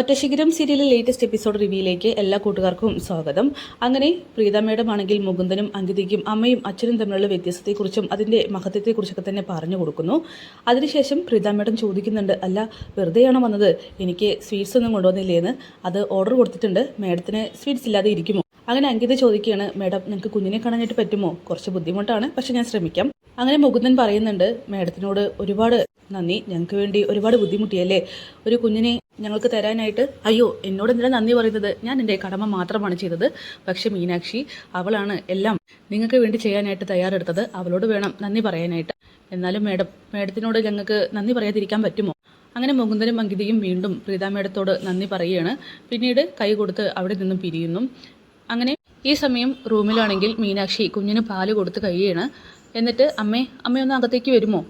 ഒറ്റശിഖരം സീരിയലിലെ latest episode റിവ്യൂയിലേക്ക് എല്ലാ കൂട്ടുകാർക്കും സ്വാഗതം. അങ്ങനെ പ്രീത മേഡം ആണെങ്കിൽ മുകുന്ദനും അങ്കിതയ്ക്കും അമ്മയും അച്ഛനും തമ്മിലുള്ള വ്യത്യാസത്തെക്കുറിച്ചും അതിൻ്റെ മഹത്വത്തെക്കുറിച്ചൊക്കെ തന്നെ പറഞ്ഞു കൊടുക്കുന്നു. അതിനുശേഷം പ്രീത മേഡം ചോദിക്കുന്നുണ്ട്, അല്ല വെറുതെയാണോ വന്നത്, എനിക്ക് സ്വീറ്റ്സ് ഒന്നും കൊണ്ടുവന്നില്ലേന്ന്. അത് ഓർഡർ കൊടുത്തിട്ടുണ്ട്, മേഡത്തിന് സ്വീറ്റ്സ് ഇല്ലാതെ ഇരിക്കുമോ? അങ്ങനെ അങ്കിത ചോദിക്കുകയാണ്, മേഡം നിങ്ങൾക്ക് കുഞ്ഞിനെ കാണാനായിട്ട് പറ്റുമോ? കുറച്ച് ബുദ്ധിമുട്ടാണ്, പക്ഷെ ഞാൻ ശ്രമിക്കാം. അങ്ങനെ മുകുന്ദൻ പറയുന്നുണ്ട്, മേഡത്തിനോട് ഒരുപാട് നന്ദി, ഞങ്ങൾക്ക് വേണ്ടി ഒരുപാട് ബുദ്ധിമുട്ടിയല്ലേ ഒരു കുഞ്ഞിനെ ഞങ്ങൾക്ക് തരാനായിട്ട്. അയ്യോ, എന്നോട് എന്തിനാ നന്ദി പറയുന്നത്, ഞാൻ എൻ്റെ കടമ മാത്രമാണ് ചെയ്തത്. പക്ഷെ മീനാക്ഷി അവളാണ് എല്ലാം നിങ്ങൾക്ക് വേണ്ടി ചെയ്യാനായിട്ട് തയ്യാറെടുത്തത്, അവളോട് വേണം നന്ദി പറയാനായിട്ട്. എന്നാലും മേഡത്തിനോട് ഞങ്ങൾക്ക് നന്ദി പറയാതിരിക്കാൻ പറ്റുമോ? അങ്ങനെ മുകുന്ദനും അങ്കിതയും വീണ്ടും പ്രീത മേഡത്തോട് നന്ദി പറയുകയാണ്. പിന്നീട് കൈ കൊടുത്ത് അവിടെ നിന്നും പിരിയുന്നു. അങ്ങനെ ഈ സമയം റൂമിലാണെങ്കിൽ മീനാക്ഷി കുഞ്ഞിന് പാല് കൊടുത്ത് കഴിയുകയാണ്. എന്നിട്ട് അമ്മയൊന്ന് അകത്തേക്ക് വരുമോ?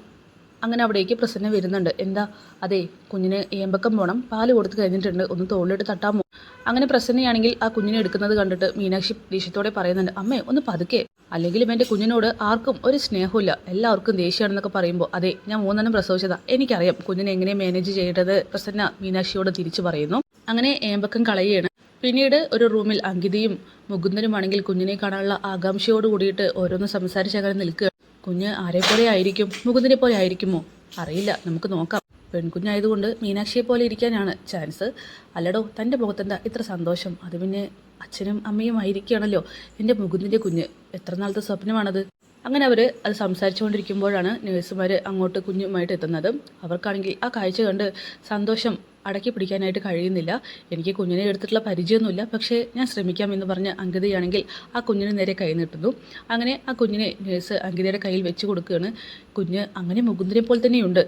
അങ്ങനെ അവിടേക്ക് പ്രസന്ന വരുന്നുണ്ട്. എന്താ? അതെ, കുഞ്ഞിന് ഏമ്പക്കം പോകണം, പാല് കൊടുത്ത് കഴിഞ്ഞിട്ടുണ്ട്, ഒന്ന് തോളിലിട്ട് തട്ടാമോ? അങ്ങനെ പ്രസന്നയാണെങ്കിൽ ആ കുഞ്ഞിനെ എടുക്കുന്നത് കണ്ടിട്ട് മീനാക്ഷി ദേഷ്യത്തോടെ പറയുന്നുണ്ട്, അമ്മേ ഒന്ന് പതുക്കെ, അല്ലെങ്കിലും എൻ്റെ കുഞ്ഞിനോട് ആർക്കും ഒരു സ്നേഹമില്ല, എല്ലാവർക്കും ദേഷ്യമാണെന്നൊക്കെ പറയുമ്പോൾ, അതെ ഞാൻ 3 പ്രസവിച്ചതാ, എനിക്കറിയാം കുഞ്ഞിനെ എങ്ങനെ മാനേജ് ചെയ്യേണ്ടത്, പ്രസന്ന മീനാക്ഷിയോട് തിരിച്ചു പറയുന്നു. അങ്ങനെ ഏമ്പക്കം കളയുകയാണ്. പിന്നീട് ഒരു റൂമിൽ അങ്കിതയും മുകുന്ദനുമാണെങ്കിൽ കുഞ്ഞിനെ കാണാനുള്ള ആകാംക്ഷയോട് കൂടിയിട്ട് ഓരോന്ന് സംസാരിച്ചങ്ങനെ നിൽക്കുക. കുഞ്ഞ് ആരെപ്പോലെ ആയിരിക്കും? മുകുന്ദനെ പോലെ ആയിരിക്കുമോ? അറിയില്ല, നമുക്ക് നോക്കാം. പെൺകുഞ്ഞായതുകൊണ്ട് മീനാക്ഷിയെ പോലെ ഇരിക്കാനാണ് ചാൻസ്. അല്ലടോ, തൻ്റെ മുഖത്തെന്താ ഇത്ര സന്തോഷം? അത് പിന്നെ അച്ഛനും അമ്മയും ആയിരിക്കുകയാണല്ലോ എൻ്റെ മുകുന്ദൻ്റെ കുഞ്ഞ്, എത്ര നാളത്തെ സ്വപ്നമാണത്. അങ്ങനെ അവർ അത് സംസാരിച്ചുകൊണ്ടിരിക്കുമ്പോഴാണ് നേഴ്സുമാർ അങ്ങോട്ട് കുഞ്ഞുമായിട്ട് എത്തുന്നത്. അവർക്കാണെങ്കിൽ ആ കാഴ്ച കണ്ട് സന്തോഷം അടക്കി പിടിക്കാനായിട്ട് കഴിയുന്നില്ല. എനിക്ക് കുഞ്ഞിനെ എടുത്തിട്ടുള്ള പരിചയമൊന്നുമില്ല, പക്ഷേ ഞാൻ ശ്രമിക്കാം എന്ന് പറഞ്ഞ് അങ്കിതയാണെങ്കിൽ ആ കുഞ്ഞിന് നേരെ കൈ നീട്ടുന്നു. അങ്ങനെ ആ കുഞ്ഞിനെ നേഴ്സ് അങ്കിതയുടെ കയ്യിൽ വെച്ച് കൊടുക്കുകയാണ്. കുഞ്ഞ് അങ്ങനെ മുകുന്ദനെ പോലെ തന്നെയുണ്ട്.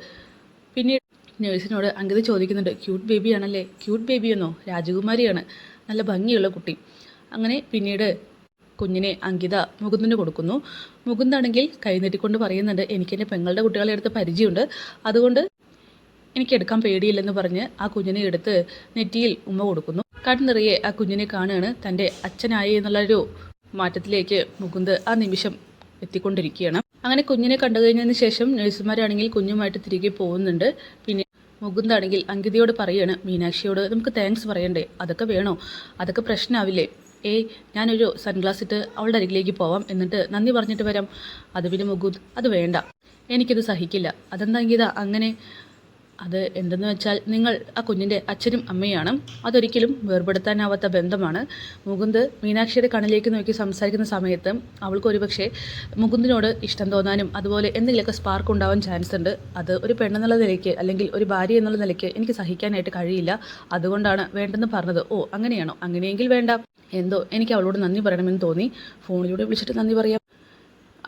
പിന്നീട് നേഴ്സിനോട് അങ്കിത ചോദിക്കുന്നുണ്ട്, ക്യൂട്ട് ബേബിയാണല്ലേ? ക്യൂട്ട് ബേബിയെന്നോ? രാജകുമാരിയാണ്, നല്ല ഭംഗിയുള്ള കുട്ടി. അങ്ങനെ പിന്നീട് കുഞ്ഞിനെ അങ്കിത മുകുന്ദന് കൊടുക്കുന്നു. മുകുന്ദാണെങ്കിൽ കൈ നീട്ടിക്കൊണ്ട് പറയുന്നുണ്ട്, എനിക്കെൻ്റെ പെങ്ങളുടെ കുട്ടികളെ എടുത്ത് പരിചയമുണ്ട്, അതുകൊണ്ട് എനിക്കെടുക്കാൻ പേടിയില്ലെന്ന് പറഞ്ഞ് ആ കുഞ്ഞിനെ എടുത്ത് നെറ്റിയിൽ ഉമ്മ കൊടുക്കുന്നു. കണ്ണിറിയെ ആ കുഞ്ഞിനെ കാണുകയാണ്. തൻ്റെ അച്ഛനായി എന്നുള്ളൊരു മാറ്റത്തിലേക്ക് മുകുന്ദ് ആ നിമിഷം എത്തിക്കൊണ്ടിരിക്കുകയാണ്. അങ്ങനെ കുഞ്ഞിനെ കണ്ടു കഴിഞ്ഞതിന് ശേഷം നഴ്സുമാരാണെങ്കിൽ കുഞ്ഞുമായിട്ട് തിരികെ പോകുന്നുണ്ട്. പിന്നെ മുകുന്ദാണെങ്കിൽ അങ്കിതയോട് പറയുകയാണ്, മീനാക്ഷിയോട് നമുക്ക് താങ്ക്സ് പറയണ്ടേ? അതൊക്കെ വേണോ? അതൊക്കെ പ്രശ്നമാവില്ലേ? ഞാനൊരു സൺഗ്ലാസ് ഇട്ട് അവളുടെ അരികിലേക്ക് പോവാം, എന്നിട്ട് നന്ദി പറഞ്ഞിട്ട് വരാം. അത് പിന്നെ മുകുന്ദ്, അത് വേണ്ട, എനിക്കിത് സഹിക്കില്ല. അതെന്താ അങ്കിത അങ്ങനെ? അത് എന്തെന്ന് വെച്ചാൽ നിങ്ങൾ ആ കുഞ്ഞിൻ്റെ അച്ഛനും അമ്മയാണ്, അതൊരിക്കലും വേർപെടുത്താനാവാത്ത ബന്ധമാണ്. മുകുന്ദ് മീനാക്ഷിയുടെ കണ്ണിലേക്ക് നോക്കി സംസാരിക്കുന്ന സമയത്ത് അവൾക്ക് ഒരുപക്ഷെ മുകുന്ദിനോട് ഇഷ്ടം തോന്നാനും അതുപോലെ എന്തെങ്കിലുമൊക്കെ സ്പാർക്ക് ഉണ്ടാവാൻ ചാൻസ് ഉണ്ട്. അത് ഒരു പെണ്ണെന്നുള്ള നിലയ്ക്ക് അല്ലെങ്കിൽ ഒരു ഭാര്യ എന്നുള്ള നിലയ്ക്ക് എനിക്ക് സഹിക്കാനായിട്ട് കഴിയില്ല. അതുകൊണ്ടാണ് വേണ്ടെന്ന് പറഞ്ഞത്. ഓ അങ്ങനെയാണോ? അങ്ങനെയെങ്കിൽ വേണ്ട. എന്തോ എനിക്ക് അവളോട് നന്ദി പറയണമെന്ന് തോന്നി, ഫോണിലൂടെ വിളിച്ചിട്ട് നന്ദി പറയാം.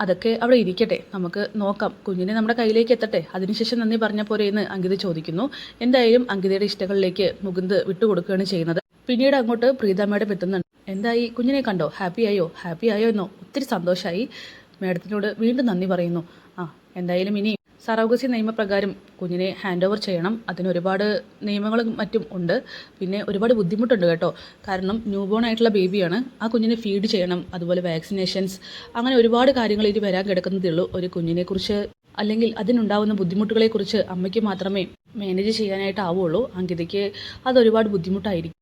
അതൊക്കെ അവിടെ ഇരിക്കട്ടെ, നമുക്ക് നോക്കാം, കുഞ്ഞിനെ നമ്മുടെ കയ്യിലേക്ക് എത്തട്ടെ, അതിനുശേഷം നന്ദി പറഞ്ഞ പോരെ എന്ന് അങ്കിത ചോദിക്കുന്നു. എന്തായാലും അങ്കിതയുടെ ഇഷ്ടങ്ങളിലേക്ക് മുകുന്ദ് വിട്ടുകൊടുക്കുകയാണ് ചെയ്യുന്നത്. പിന്നീട് അങ്ങോട്ട് പ്രീത മേഡം എത്തുന്നുണ്ട്. എന്തായി, കുഞ്ഞിനെ കണ്ടോ? ഹാപ്പി ആയോ എന്നോ? ഒത്തിരി സന്തോഷമായി, മേഡത്തിനോട് വീണ്ടും നന്ദി പറയുന്നു. എന്തായാലും ഇനി സറോഗസി നിയമപ്രകാരം കുഞ്ഞിനെ ഹാൻഡ് ഓവർ ചെയ്യണം. അതിനൊരുപാട് നിയമങ്ങളും മറ്റും ഉണ്ട്, പിന്നെ ഒരുപാട് ബുദ്ധിമുട്ടുണ്ട് കേട്ടോ. കാരണം ന്യൂ ബോൺ ആയിട്ടുള്ള ബേബിയാണ്, ആ കുഞ്ഞിനെ ഫീഡ് ചെയ്യണം, അതുപോലെ വാക്സിനേഷൻസ്, അങ്ങനെ ഒരുപാട് കാര്യങ്ങൾ ഇനി വരാൻ കിടക്കുന്നതേ ഉള്ളൂ. ഒരു കുഞ്ഞിനെക്കുറിച്ച് അല്ലെങ്കിൽ അതിനുണ്ടാവുന്ന ബുദ്ധിമുട്ടുകളെക്കുറിച്ച് അമ്മയ്ക്ക് മാത്രമേ മാനേജ് ചെയ്യാനായിട്ടാവുള്ളൂ. അങ്കിതയ്ക്ക് അതൊരുപാട് ബുദ്ധിമുട്ടായിരിക്കും.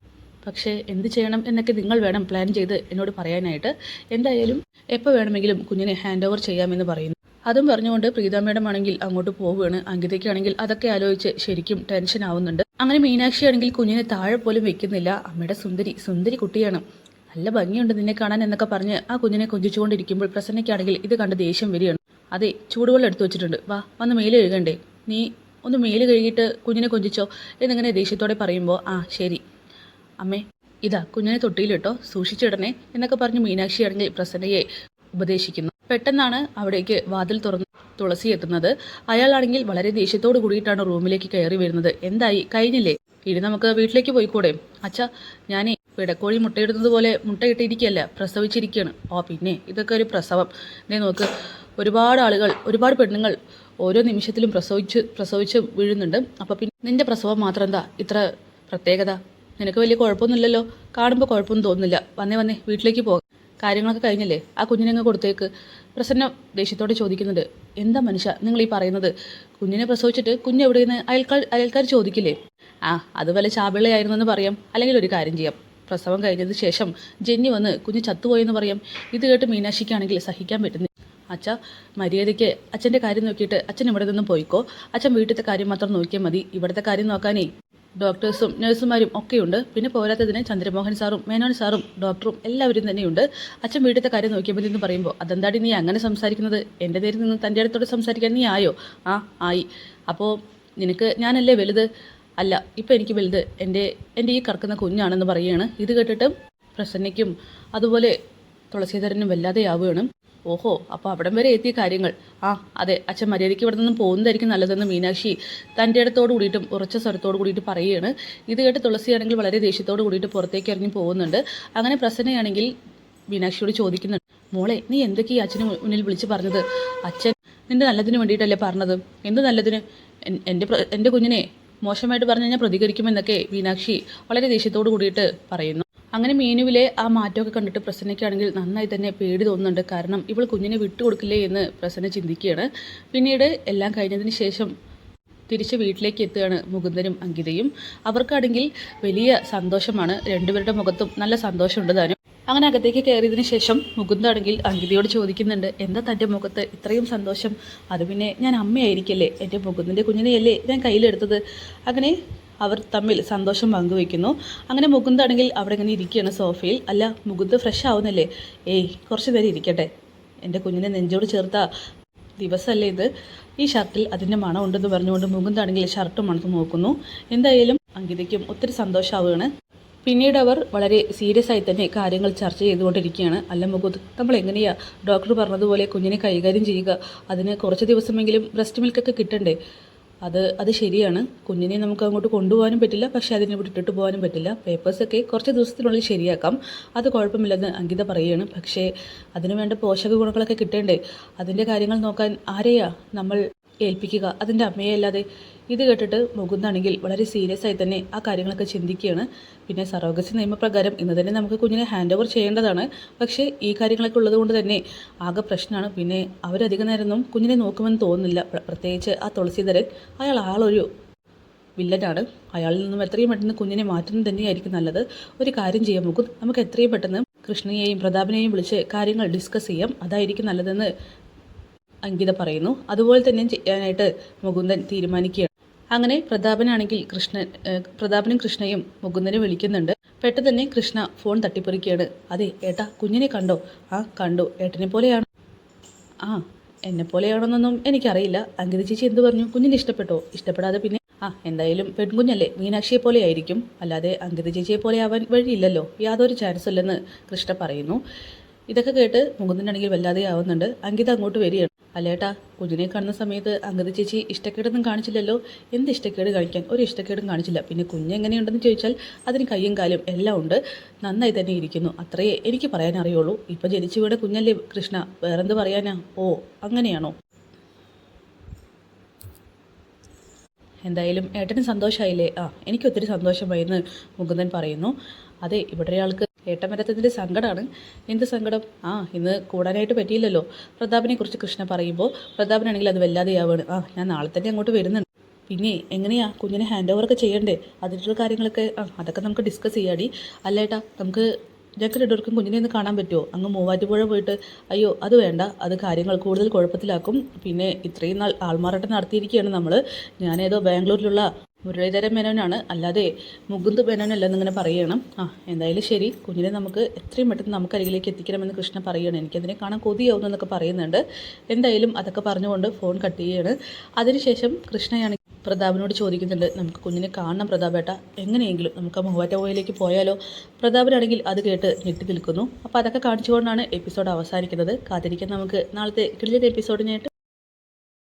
പക്ഷേ എന്ത് ചെയ്യണം എന്നൊക്കെ നിങ്ങൾ വേണം പ്ലാൻ ചെയ്ത് എന്നോട് പറയാനായിട്ട്. എന്തായാലും എപ്പോൾ വേണമെങ്കിലും കുഞ്ഞിനെ ഹാൻഡ് ഓവർ ചെയ്യാമെന്ന് പറയുന്നു. അതും പറഞ്ഞുകൊണ്ട് പ്രീത മേഡം ആണെങ്കിൽ അങ്ങോട്ട് പോവുകയാണ്. അങ്കിതയ്ക്കാണെങ്കിൽ അതൊക്കെ ആലോചിച്ച് ശരിക്കും ടെൻഷൻ ആവുന്നുണ്ട്. അങ്ങനെ മീനാക്ഷി ആണെങ്കിൽ കുഞ്ഞിനെ താഴെ പോലും വെക്കുന്നില്ല. അമ്മയുടെ സുന്ദരി കുട്ടിയാണ്, നല്ല ഭംഗിയുണ്ട് നിന്നെ കാണാൻ എന്നൊക്കെ പറഞ്ഞ് ആ കുഞ്ഞിനെ കൊഞ്ചിച്ചുകൊണ്ടിരിക്കുമ്പോൾ പ്രസന്നയ്ക്കാണെങ്കിൽ ഇത് കണ്ട് ദേഷ്യം വരികയാണ്. അതെ, ചൂടുവെള്ളം എടുത്തു വെച്ചിട്ടുണ്ട്, വന്ന് മേല് കഴുകണ്ടേ? നീ ഒന്ന് മേല് കഴുകിയിട്ട് കുഞ്ഞിനെ കൊഞ്ചിച്ചോ എന്നിങ്ങനെ ദേഷ്യത്തോടെ പറയുമ്പോൾ, ശരി അമ്മേ, ഇതാ കുഞ്ഞിനെ തൊട്ടിയിലിട്ടോ, സൂക്ഷിച്ചിടണേ എന്നൊക്കെ പറഞ്ഞ് മീനാക്ഷി ആണെങ്കിൽ പ്രസന്നയെ ഉപദേശിക്കുന്നു. പെട്ടെന്നാണ് അവിടേക്ക് വാതിൽ തുറന്ന് തുളസി എത്തുന്നത്. അയാളാണെങ്കിൽ വളരെ ദേഷ്യത്തോട് കൂടിയിട്ടാണ് റൂമിലേക്ക് കയറി വരുന്നത്. എന്തായി, കഴിഞ്ഞില്ലേ? ഇനി നമുക്ക് വീട്ടിലേക്ക് പോയിക്കൂടെ? അച്ഛാ, ഞാനേ പിടക്കോഴി മുട്ടയിടുന്നത് പോലെ മുട്ടയിട്ടിരിക്കുകയല്ല, പ്രസവിച്ചിരിക്കുകയാണ്. പിന്നെ ഇതൊക്കെ ഒരു പ്രസവം. നോക്ക്, ഒരുപാട് ആളുകൾ, ഒരുപാട് പെണ്ണുങ്ങൾ ഓരോ നിമിഷത്തിലും പ്രസവിച്ച് വീഴുന്നുണ്ട്. അപ്പോൾ പിന്നെ നിന്റെ പ്രസവം മാത്രം എന്താ ഇത്ര പ്രത്യേകത? നിനക്ക് വലിയ കുഴപ്പമൊന്നുമില്ലല്ലോ, കാണുമ്പോൾ കുഴപ്പമൊന്നും തോന്നുന്നില്ല. വന്നേ വീട്ടിലേക്ക് പോകാം, കാര്യങ്ങളൊക്കെ കഴിഞ്ഞല്ലേ, ആ കുഞ്ഞിനങ്ങ് കൊടുത്തേക്ക്. പ്രസന്ന ദേഷ്യത്തോടെ ചോദിക്കുന്നുണ്ട്, എന്താ മനുഷ്യ നിങ്ങൾ ഈ പറയുന്നത്? കുഞ്ഞിനെ പ്രസവിച്ചിട്ട് കുഞ്ഞ് എവിടെയെന്ന് അയൽക്കാർ ചോദിക്കില്ലേ? അത് വല്ല ചാപിള്ളയായിരുന്നു എന്ന് പറയാം, അല്ലെങ്കിൽ ഒരു കാര്യം ചെയ്യാം, പ്രസവം കഴിഞ്ഞതിന് ശേഷം ജെന്നി വന്ന് കുഞ്ഞ് ചത്തുപോയെന്ന് പറയാം. ഇത് കേട്ട് മീനാക്ഷിക്കാണെങ്കിൽ സഹിക്കാൻ പറ്റുന്നില്ല. അച്ഛ, മര്യാദയ്ക്ക് അച്ഛൻ്റെ കാര്യം നോക്കിയിട്ട് അച്ഛൻ ഇവിടെ നിന്നും പോയിക്കോ. അച്ഛൻ വീട്ടിലത്തെ കാര്യം മാത്രം നോക്കിയാൽ മതി. ഇവിടുത്തെ കാര്യം നോക്കാനേ ഡോക്ടേഴ്സും നഴ്സുമാരും ഒക്കെയുണ്ട്. പിന്നെ പോരാത്തതിന് ചന്ദ്രമോഹൻ സാറും മേനോൻ സാറും ഡോക്ടറും എല്ലാവരും തന്നെയുണ്ട്. അച്ഛൻ വീട്ടിലത്തെ കാര്യം നോക്കിയാൽ മതി എന്ന് പറയുമ്പോൾ അതെന്താടി നീ അങ്ങനെ സംസാരിക്കുന്നത്? എൻ്റെ നേരിൽ നിന്ന് തൻ്റെ അടുത്തോട് സംസാരിക്കാൻ നീ ആയോ? ആയി. അപ്പോൾ നിനക്ക് ഞാനല്ലേ വലുത്? അല്ല, ഇപ്പം എനിക്ക് വലുത് എൻ്റെ ഈ കറക്കുന്ന കുഞ്ഞാണെന്ന് പറയുകയാണ്. ഇത് കേട്ടിട്ട് പ്രസന്നയ്ക്കും അതുപോലെ തുളസീധരനും വല്ലാതെയാവുകയാണ്. ഓഹോ, അപ്പോൾ അവിടം വരെ എത്തിയ കാര്യങ്ങൾ. അതെ, അച്ഛൻ മര്യാദയ്ക്ക് ഇവിടെ നിന്നും പോകുന്നതായിരിക്കും നല്ലതെന്ന് മീനാക്ഷി തൻ്റെ അടുത്തോട് കൂടിയിട്ടും ഉറച്ച സ്വരത്തോട് കൂടിയിട്ട് പറയുകയാണ്. ഇത് കേട്ട് തുളസിയാണെങ്കിൽ വളരെ ദേഷ്യത്തോട് കൂടിയിട്ട് പുറത്തേക്ക് ഇറങ്ങി പോകുന്നുണ്ട്. അങ്ങനെ പ്രസന്നയാണെങ്കിൽ മീനാക്ഷിയോട് ചോദിക്കുന്നുണ്ട്, മോളെ നീ എന്തൊക്കെ ഈ അച്ഛന് മുന്നിൽ വിളിച്ച് പറഞ്ഞത്? അച്ഛൻ നിൻ്റെ നല്ലതിന് വേണ്ടിയിട്ടല്ലേ പറഞ്ഞത്? എന്ത് നല്ലതിന്? എൻ്റെ കുഞ്ഞിനെ മോശമായിട്ട് പറഞ്ഞു കഴിഞ്ഞാൽ പ്രതികരിക്കുമെന്നൊക്കെ മീനാക്ഷി വളരെ ദേഷ്യത്തോട് കൂടിയിട്ട് പറയുന്നു. അങ്ങനെ മീനുവിലെ ആ മാറ്റമൊക്കെ കണ്ടിട്ട് പ്രസന്നയ്ക്കാണെങ്കിൽ നന്നായി തന്നെ പേടി തോന്നുന്നുണ്ട്. കാരണം ഇവൾ കുഞ്ഞിനെ വിട്ടുകൊടുക്കില്ലേ എന്ന് പ്രസന്ന ചിന്തിക്കുകയാണ്. പിന്നീട് എല്ലാം കഴിഞ്ഞതിന് ശേഷം തിരിച്ച് വീട്ടിലേക്ക് എത്തുകയാണ് മുകുന്ദനും അങ്കിതയും. അവർക്കാണെങ്കിൽ വലിയ സന്തോഷമാണ്. രണ്ടുപേരുടെ മുഖത്തും നല്ല സന്തോഷമുണ്ട് താനും. അങ്ങനെ അകത്തേക്ക് കയറിയതിന് ശേഷം മുകുന്ദാണെങ്കിൽ അങ്കിതയോട് ചോദിക്കുന്നുണ്ട്, എന്താ തൻ്റെ മുഖത്ത് ഇത്രയും സന്തോഷം? അത് പിന്നെ ഞാൻ അമ്മയായിരിക്കല്ലേ, എൻ്റെ മുകുന്ദൻ്റെ കുഞ്ഞിനെയല്ലേ ഞാൻ കയ്യിലെടുത്തത്. അങ്ങനെ അവർ തമ്മിൽ സന്തോഷം പങ്കുവയ്ക്കുന്നു. അങ്ങനെ മുകുന്ദാണെങ്കിൽ അവിടെ ഇങ്ങനെ ഇരിക്കുകയാണ് സോഫയിൽ. അല്ല, മുകുന്ദ് ഫ്രഷ് ആവുന്നല്ലേ? കുറച്ച് നേരം ഇരിക്കട്ടെ, എൻ്റെ കുഞ്ഞിനെ നെഞ്ചോട് ചേർത്ത ദിവസമല്ലേ ഇത്. ഈ ഷർട്ടിൽ അതിൻ്റെ മണം ഉണ്ടെന്ന് പറഞ്ഞുകൊണ്ട് മുകുന്ദാണെങ്കിൽ ഷർട്ട് മണത്ത് നോക്കുന്നു. എന്തായാലും അങ്കിതയ്ക്കും ഒത്തിരി സന്തോഷമാവുകയാണ്. പിന്നീട് അവർ വളരെ സീരിയസ് ആയി തന്നെ കാര്യങ്ങൾ ചർച്ച ചെയ്തുകൊണ്ടിരിക്കുകയാണ്. അല്ല മുകുന്ദ്, നമ്മൾ എങ്ങനെയാ ഡോക്ടർ പറഞ്ഞതുപോലെ കുഞ്ഞിനെ കൈകാര്യം ചെയ്യുക? അതിന് കുറച്ച് ദിവസമെങ്കിലും ബ്രസ്റ്റ് മിൽക്കൊക്കെ കിട്ടണ്ടേ? അത് ശരിയാണ്. കുഞ്ഞിനെ നമുക്ക് അങ്ങോട്ട് കൊണ്ടുപോകാനും പറ്റില്ല, പക്ഷേ അതിനെ ഇവിടെ ഇട്ടിട്ട് പോകാനും പറ്റില്ല. പേപ്പേഴ്സൊക്കെ കുറച്ച് ദിവസത്തിനുള്ളിൽ ശരിയാക്കാം, അത് കുഴപ്പമില്ലെന്ന് അങ്കിത പറയുകയാണ്. പക്ഷേ അതിനു വേണ്ട പോഷക ഗുണങ്ങളൊക്കെ കിട്ടേണ്ടേ? അതിൻ്റെ കാര്യങ്ങൾ നോക്കാൻ ആരെയാ നമ്മൾ ഏൽപ്പിക്കുക? അതിൻ്റെ അമ്മയല്ലാതെ. ഇത് കേട്ടിട്ട് മുകുന്ദാണെങ്കിൽ വളരെ സീരിയസ് ആയി തന്നെ ആ കാര്യങ്ങളൊക്കെ ചിന്തിക്കുകയാണ്. പിന്നെ സറോഗസി നിയമപ്രകാരം ഇന്ന് തന്നെ നമുക്ക് കുഞ്ഞിനെ ഹാൻഡ് ഓവർ ചെയ്യേണ്ടതാണ്. പക്ഷേ ഈ കാര്യങ്ങളൊക്കെ ഉള്ളത് കൊണ്ട് തന്നെ ആകെ പ്രശ്നമാണ്. പിന്നെ അവരധികം നേരമൊന്നും കുഞ്ഞിനെ നോക്കുമെന്ന് തോന്നുന്നില്ല. പ്രത്യേകിച്ച് ആ തുളസീധരൻ, അയാൾ ആളൊരു വില്ലനാണ്. അയാളിൽ നിന്നും എത്രയും പെട്ടെന്ന് കുഞ്ഞിനെ മാറ്റുന്നത് തന്നെയായിരിക്കും നല്ലത്. ഒരു കാര്യം ചെയ്യാം മുകുന്ദ്, നമുക്ക് എത്രയും പെട്ടെന്ന് കൃഷ്ണയെയും പ്രതാപനെയും വിളിച്ച് കാര്യങ്ങൾ ഡിസ്കസ് ചെയ്യാം, അതായിരിക്കും നല്ലതെന്ന് അങ്കിത പറയുന്നു. അതുപോലെ തന്നെ ചെയ്യാനായിട്ട് മുകുന്ദൻ തീരുമാനിക്കുകയാണ്. അങ്ങനെ പ്രതാപനും കൃഷ്ണയും മുകുന്ദനെ വിളിക്കുന്നുണ്ട്. പെട്ടെന്ന് തന്നെ കൃഷ്ണ ഫോൺ തട്ടിപ്പറിക്കുകയാണ്. അതെ ഏട്ടാ, കുഞ്ഞിനെ കണ്ടോ? കണ്ടു. ഏട്ടനെ പോലെയാണ്. എന്നെ പോലെയാണെന്നൊന്നും എനിക്കറിയില്ല. അങ്കിത ചേച്ചി എന്ത് പറഞ്ഞു? കുഞ്ഞിനെ ഇഷ്ടപ്പെട്ടോ? ഇഷ്ടപ്പെടാതെ പിന്നെ എന്തായാലും പെൺകുഞ്ഞല്ലേ, മീനാക്ഷിയെ പോലെ ആയിരിക്കും, അല്ലാതെ അങ്കിത ചേച്ചിയെ പോലെ ആവാൻ വഴിയില്ലല്ലോ, യാതൊരു ചാൻസ് ഇല്ലെന്ന് കൃഷ്ണ പറയുന്നു. ഇതൊക്കെ കേട്ട് മുകുന്ദനാണെങ്കിൽ വല്ലാതെ ആവുന്നുണ്ട്. അങ്കിത അങ്ങോട്ട് വരികയാണ്. അല്ലേട്ടാ, കുഞ്ഞിനെ കാണുന്ന സമയത്ത് അങ്കിത ചേച്ചി ഇഷ്ടക്കേടൊന്നും കാണിച്ചില്ലല്ലോ. എന്ത് ഇഷ്ടക്കേട് കാണിക്കാൻ? ഒരു ഇഷ്ടക്കേടും കാണിച്ചില്ല. പിന്നെ കുഞ്ഞെങ്ങനെയുണ്ടെന്ന് ചോദിച്ചാൽ അതിന് കയ്യും കാലും എല്ലാം ഉണ്ട്, നന്നായി തന്നെ ഇരിക്കുന്നു, അത്രയേ എനിക്ക് പറയാൻ അറിയുള്ളൂ. ഇപ്പം ജനിച്ചു വീണ കുഞ്ഞല്ലേ കൃഷ്ണ, വേറെന്ത് പറയാനാ? അങ്ങനെയാണോ? എന്തായാലും ഏട്ടന് സന്തോഷമായില്ലേ? എനിക്ക് ഒത്തിരി സന്തോഷമായെന്ന് മുകുന്ദൻ പറയുന്നു. അതെ, ഇവിടെ ഒരാൾക്ക് ഏട്ടൻ വരത്തതിൻ്റെ സങ്കടമാണ്. എന്ത് സങ്കടം? ഇന്ന് കൂടാനായിട്ട് പറ്റിയില്ലല്ലോ. പ്രതാപനെ കുറിച്ച് കൃഷ്ണ പറയുമ്പോൾ പ്രതാപനാണെങ്കിൽ അത് വല്ലാതെയാവാണ്. ഞാൻ നാളെ തന്നെ അങ്ങോട്ട് വരുന്നുണ്ട്. പിന്നെ എങ്ങനെയാ കുഞ്ഞിനെ ഹാൻഡ് ഓവറൊക്കെ ചെയ്യണ്ടേ? അതിനുള്ള കാര്യങ്ങളൊക്കെ അതൊക്കെ നമുക്ക് ഡിസ്കസ് ചെയ്യാടി. അല്ലേട്ടാ, നമുക്ക് ഞങ്ങൾക്ക് രണ്ടുപേർക്കും കുഞ്ഞിനെ ഒന്ന് കാണാൻ പറ്റുമോ? അങ്ങ് മൂവാറ്റുപുഴ പോയിട്ട്? അയ്യോ, അത് വേണ്ട, അത് കാര്യങ്ങൾ കൂടുതൽ കുഴപ്പത്തിലാക്കും. പിന്നെ ഇത്രയും നാൾ ആൾമാറാട്ടം നടത്തിയിരിക്കുകയാണ് നമ്മൾ. ഞാനേതോ ബാംഗ്ലൂരിലുള്ള മുരളീധരൻ മേനോനാണ്, അല്ലാതെ മുകുന്ദ് മേനോനല്ലെന്നിങ്ങനെ പറയണം. എന്തായാലും ശരി, കുഞ്ഞിനെ നമുക്ക് എത്രയും പെട്ടെന്ന് നമുക്ക് അരികിലേക്ക് എത്തിക്കണമെന്ന് കൃഷ്ണ പറയുകയാണ്. എനിക്കതിനെ കാണാൻ കൊതിയാവുന്നതെന്നൊക്കെ പറയുന്നുണ്ട്. എന്തായാലും അതൊക്കെ പറഞ്ഞുകൊണ്ട് ഫോൺ കട്ട് ചെയ്യുകയാണ്. അതിനുശേഷം കൃഷ്ണയാണ് പ്രതാപനോട് ചോദിക്കുന്നുണ്ട്, നമുക്ക് കുഞ്ഞിനെ കാണണം പ്രതാപേട്ട, എങ്ങനെയെങ്കിലും നമുക്ക് ആ മൂവാറ്റുപുഴയിലേക്ക് പോയാലോ? പ്രതാപനാണെങ്കിൽ അത് കേട്ട് ഞെട്ടി നിൽക്കുന്നു. അപ്പോൾ അതൊക്കെ കാണിച്ചുകൊണ്ടാണ് എപ്പിസോഡ് അവസാനിക്കുന്നത്. കാത്തിരിക്കാൻ നമുക്ക് നാളത്തെ കിളിയുടെ എപ്പിസോഡിനായിട്ട്.